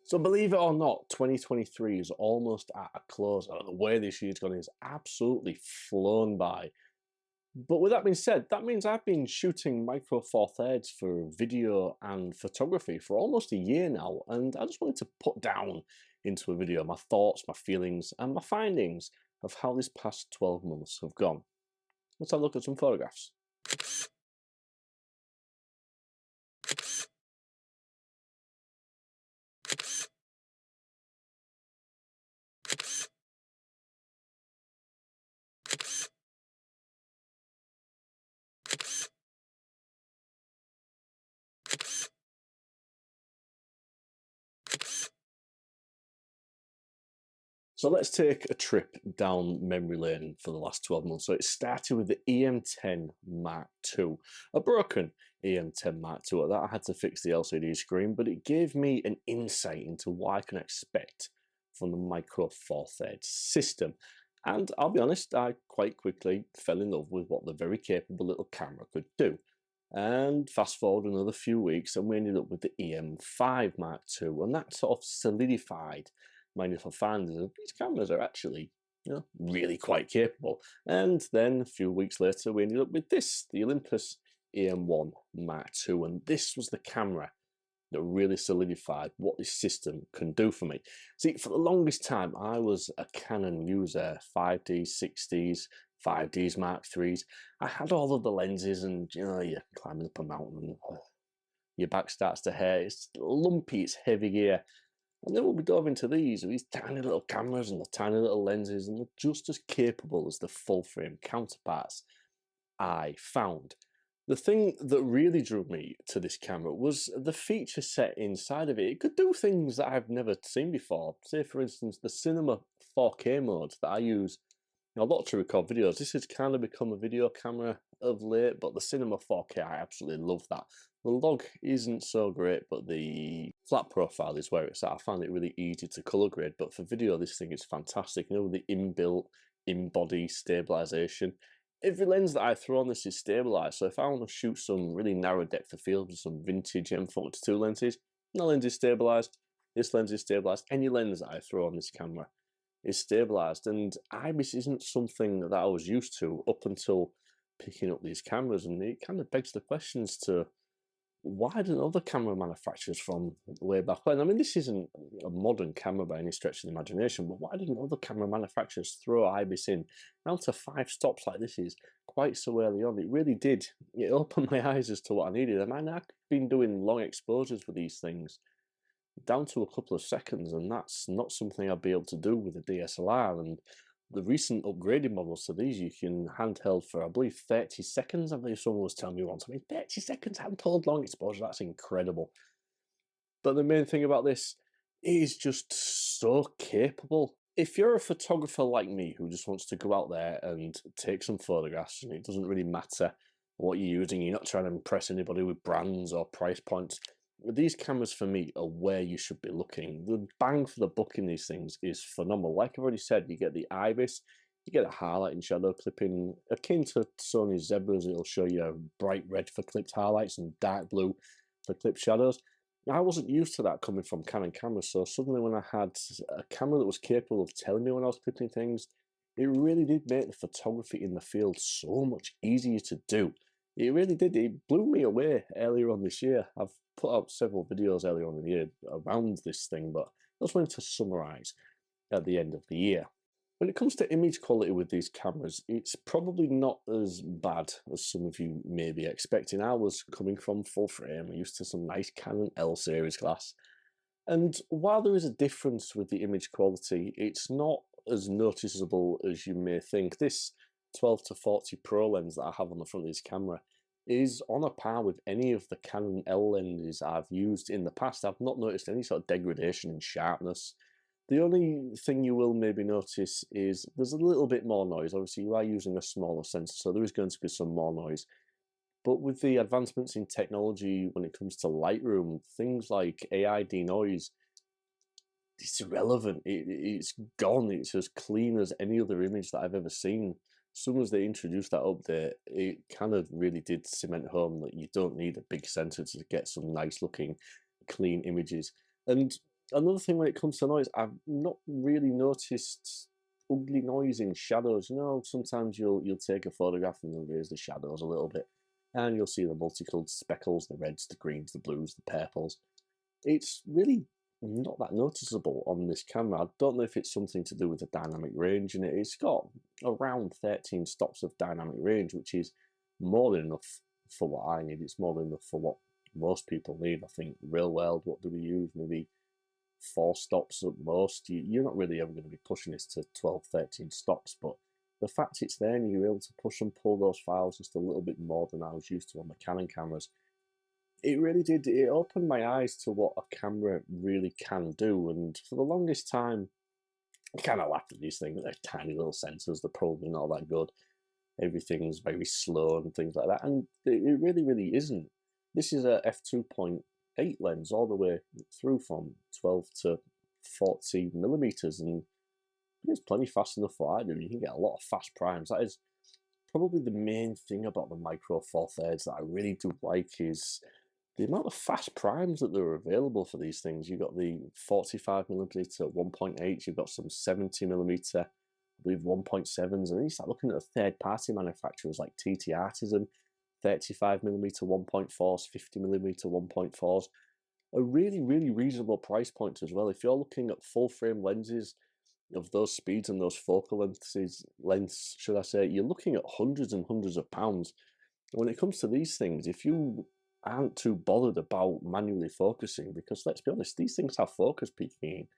So believe it or not, 2023 is almost at a close. The way this year's gone is absolutely flown by. But with that being said, that means I've been shooting Micro Four Thirds for video and photography for almost a year now, and I just wanted to put down into a video my thoughts, my feelings, and my findings of how this past 12 months have gone. Let's have a look at some photographs. So let's take a trip down memory lane for the last 12 months. So it started with the EM10 Mark II, a broken EM10 Mark II. That I had to fix the LCD screen, but it gave me an insight into what I can expect from the Micro Four Thirds system. And I'll be honest, I quite quickly fell in love with what the very capable little camera could do. And fast forward another few weeks, and we ended up with the EM5 Mark II, and that sort of solidified my initial findings of these cameras are actually, really quite capable. And then a few weeks later, we ended up with this, the Olympus E-M1 Mark II, and this was the camera that really solidified what this system can do for me. See, for the longest time, I was a Canon user, 5Ds, 6Ds, 5Ds, Mark IIIs. I had all of the lenses and, you're climbing up a mountain, your back starts to hurt, it's lumpy, it's heavy gear. And then when we dove into these tiny little cameras and the tiny little lenses, and they're just as capable as the full-frame counterparts I found. The thing that really drew me to this camera was the feature set inside of it. It could do things that I've never seen before. Say, for instance, the Cinema 4K mode that I use a lot to record videos. This has kind of become a video camera of late, but the Cinema 4K, I absolutely love that. The log isn't so great, but the flat profile is where it's at. I find it really easy to color grade, but for video, this thing is fantastic. The inbuilt in-body stabilization. Every lens that I throw on this is stabilized, so if I want to shoot some really narrow depth of field with some vintage M42 lenses, the lens is stabilized, this lens is stabilized, any lens that I throw on this camera is stabilized. And IBIS isn't something that I was used to up until picking up these cameras, and it kind of begs the questions to why didn't other camera manufacturers from way back when, I mean, this isn't a modern camera by any stretch of the imagination, but why didn't other camera manufacturers throw IBIS in down to 5 stops like this is quite so early on? It really did. It opened my eyes as to what I needed. I mean, I've been doing long exposures with these things down to a couple of seconds, and that's not something I'd be able to do with a DSLR. And the recent upgraded models to these, you can handheld for, I believe, 30 seconds. I believe someone was telling me once. I mean, 30 seconds handheld long exposure, that's incredible. But the main thing about this is just so capable. If you're a photographer like me who just wants to go out there and take some photographs, and it doesn't really matter what you're using, you're not trying to impress anybody with brands or price points, these cameras for me are where you should be looking. The bang for the buck in these things is phenomenal. Like I've already said, you get the IBIS, you get a highlight and shadow clipping akin to Sony's Zebras. It'll show you bright red for clipped highlights and dark blue for clipped shadows. I wasn't used to that coming from Canon cameras, so suddenly when I had a camera that was capable of telling me when I was clipping things, it really did make the photography in the field so much easier to do. It really did. It blew me away earlier on this year. I've put out several videos earlier on in the year around this thing, but I just wanted to summarise at the end of the year. When it comes to image quality with these cameras, it's probably not as bad as some of you may be expecting. I was coming from full frame, used to some nice Canon L series glass. And while there is a difference with the image quality, it's not as noticeable as you may think. This 12 to 40 Pro lens that I have on the front of this camera is on a par with any of the Canon L lenses I've used in the past. I've not noticed any sort of degradation in sharpness. The only thing you will maybe notice is there's a little bit more noise. Obviously, you are using a smaller sensor, so there is going to be some more noise. But with the advancements in technology when it comes to Lightroom, things like AI denoise, it's irrelevant. It's gone. It's as clean as any other image that I've ever seen. As soon as they introduced that update, it kind of really did cement home that you don't need a big sensor to get some nice looking, clean images. And Another thing when it comes to noise, I've not really noticed ugly noise in shadows. You know, sometimes you'll take a photograph and you'll raise the shadows a little bit, and you'll see the multicolored speckles, the reds, the greens, the blues, the purples. It's really not that noticeable on this camera. I don't know if it's something to do with the dynamic range in it. It's got around 13 stops of dynamic range, which is more than enough for what I need. It's more than enough for what most people need. I think real world, what do we use? Maybe 4 stops at most. You're not really ever going to be pushing this to 12, 13 stops, but the fact it's there and you're able to push and pull those files just a little bit more than I was used to on the Canon cameras, it really did. It opened my eyes to what a camera really can do. And for the longest time, I kind of laughed at these things. They're tiny little sensors. They're probably not that good. Everything's very slow and things like that. And it really, really isn't. This is a f2.8 lens all the way through from 12 to 40 millimeters, and it's plenty fast enough for what I do. You can get a lot of fast primes. That is probably the main thing about the Micro Four Thirds that I really do like, is the amount of fast primes that are available for these things. You've got the 45mm 1.8, you've got some 70mm, I believe 1.7s, and then you start looking at the third-party manufacturers like TT Artisan, 35mm 1.4s, 50mm 1.4s, a really, really reasonable price point as well. If you're looking at full-frame lenses of those speeds and those focal lengths, should I say, you're looking at hundreds and hundreds of pounds. When it comes to these things, if you aren't too bothered about manually focusing, because let's be honest, these things have focus peaking,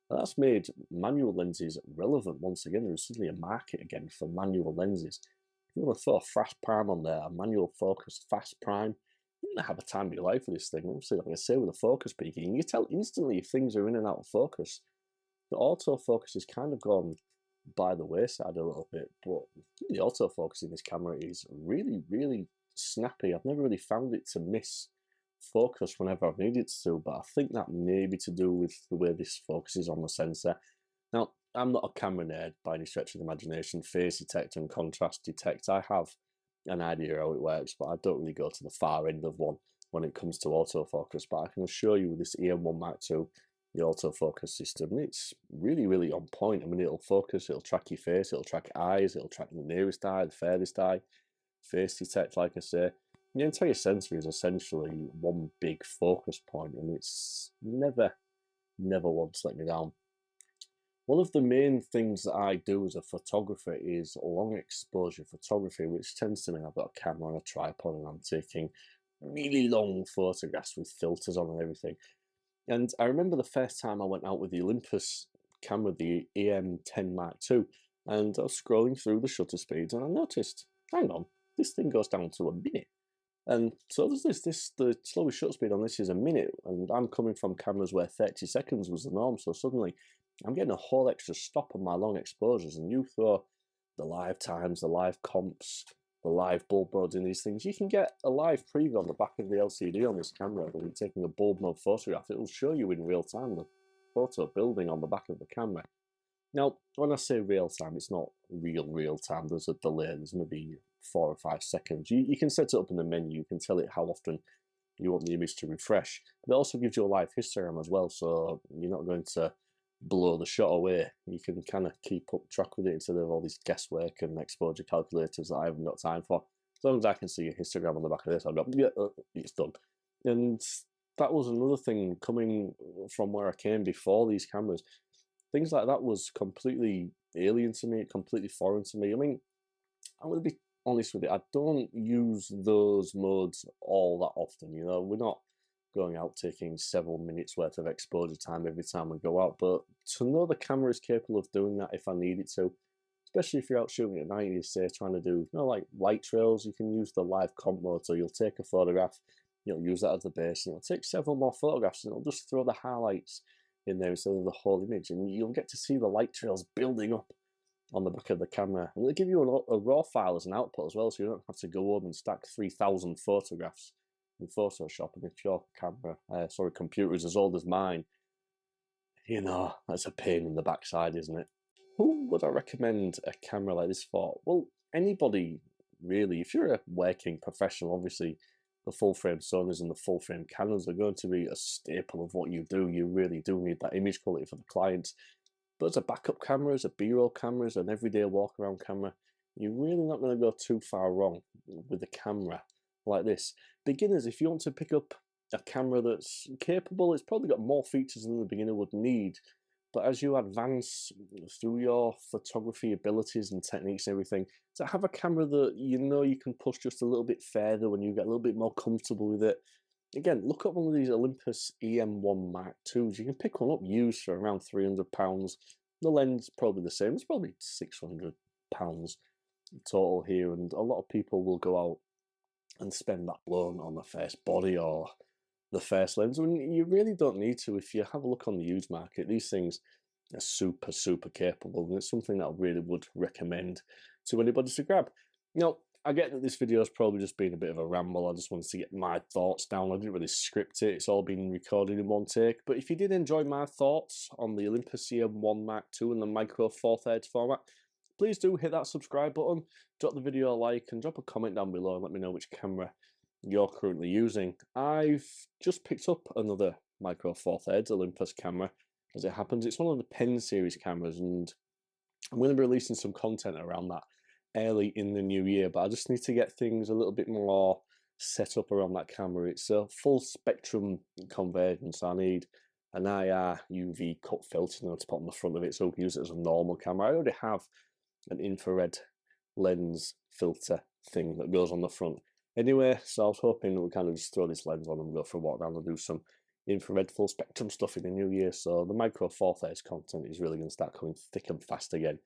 and that's made manual lenses relevant once again. There's suddenly a market again for manual lenses. If you want to throw a fast prime on there, a manual focus fast prime, you're going to have a time of your life with this thing. Obviously, like I say, with the focus peaking, you tell instantly if things are in and out of focus. The autofocus has kind of gone by the wayside a little bit, but the autofocus in this camera is really, really snappy. I've never really found it to miss focus whenever I've needed to, but I think that may be to do with the way this focuses on the sensor. Now, I'm not a camera nerd by any stretch of the imagination. Phase detect and contrast detect, I have an idea how it works, but I don't really go to the far end of one when it comes to autofocus. But I can assure you with this E-M1 Mark II, the autofocus system, it's really, really on point. I mean, it'll focus, it'll track your face, it'll track eyes, it'll track the nearest eye, the furthest eye, face detect, like I say. The entire sensor is essentially one big focus point, and it's never once let me down. One of the main things that I do as a photographer is long exposure photography, which tends to mean I've got a camera on a tripod and I'm taking really long photographs with filters on and everything. And I remember the first time I went out with the Olympus camera, the E-M1 Mark II, and I was scrolling through the shutter speeds and I noticed, hang on, this thing goes down to a minute. And so there's the slowest shutter speed on this is a minute, and I'm coming from cameras where 30 seconds was the norm, so suddenly I'm getting a whole extra stop on my long exposures, and you throw the live times, the live comps, the live bulb modes in these things, you can get a live preview on the back of the LCD on this camera when you're taking a bulb mode photograph. It will show you in real time the photo building on the back of the camera. Now, when I say real time, it's not real time. There's a delay. There's maybe 4 or 5 seconds. You can set it up in the menu. You can tell it how often you want the image to refresh. But it also gives you a live histogram as well, so you're not going to blow the shot away. You can kind of keep up track with it instead of all this guesswork and exposure calculators that I haven't got time for. As long as I can see a histogram on the back of this, I'll go, yeah, it's done. And that was another thing coming from where I came before these cameras. Things like that was completely alien to me, completely foreign to me. I mean, I'm going to be honest with you, I don't use those modes all that often. You know, we're not going out taking several minutes worth of exposure time every time we go out, but to know the camera is capable of doing that if I need it to, especially if you're out shooting at night, you say trying to do, you know, like light trails, you can use the live comp mode, so you'll take a photograph, you'll use that as the base, and it'll take several more photographs, and it'll just throw the highlights in there instead of the whole image, and you'll get to see the light trails building up on the back of the camera. And it'll give you a raw file as an output as well, so you don't have to go home and stack 3,000 photographs in Photoshop. And if your computer is as old as mine, you know, that's a pain in the backside, isn't it? Who would I recommend a camera like this for? Well, anybody really. If you're a working professional, obviously the full frame Sonys and the full frame Canons are going to be a staple of what you do. You really do need that image quality for the clients. But as a backup camera, as a B-roll camera, as an everyday walk around camera, you're really not going to go too far wrong with a camera like this. Beginners, if you want to pick up a camera that's capable, it's probably got more features than the beginner would need. But as you advance through your photography abilities and techniques and everything, to have a camera that you know you can push just a little bit further when you get a little bit more comfortable with it. Again, look at one of these Olympus E-M1 Mark IIs. You can pick one up used for around £300. The lens probably the same. It's probably £600 total here, and a lot of people will go out and spend that loan on the first body or the first lens when you really don't need to. If you have a look on the used market, these things are super capable, and it's something that I really would recommend to anybody to grab. Now, I get that this video has probably just been a bit of a ramble. I just wanted to get my thoughts down. I didn't really script it. It's all been recorded in one take. But if you did enjoy my thoughts on the Olympus E-M1 Mark II and the Micro Four Thirds format, please do hit that subscribe button, drop the video a like, and drop a comment down below and let me know which camera you're currently using. I've just picked up another Micro Four Thirds Olympus camera. As it happens, it's one of the Pen series cameras, and I'm going to be releasing some content around that early in the new year, but I just need to get things a little bit more set up around that camera. It's a full spectrum convergence. I need an IR UV cut filter now to put on the front of it so we can use it as a normal camera. I already have an infrared lens filter thing that goes on the front anyway, so I was hoping that we kind of just throw this lens on and go for a walk around and do some infrared full spectrum stuff in the new year. So the Micro Four Thirds content is really going to start coming thick and fast again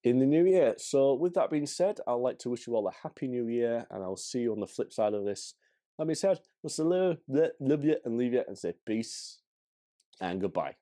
in the new year. So with that being said, I'd like to wish you all a happy new year, and I'll see you on the flip side of this. That being said, we'll salute, love you, and leave you, and say peace and goodbye.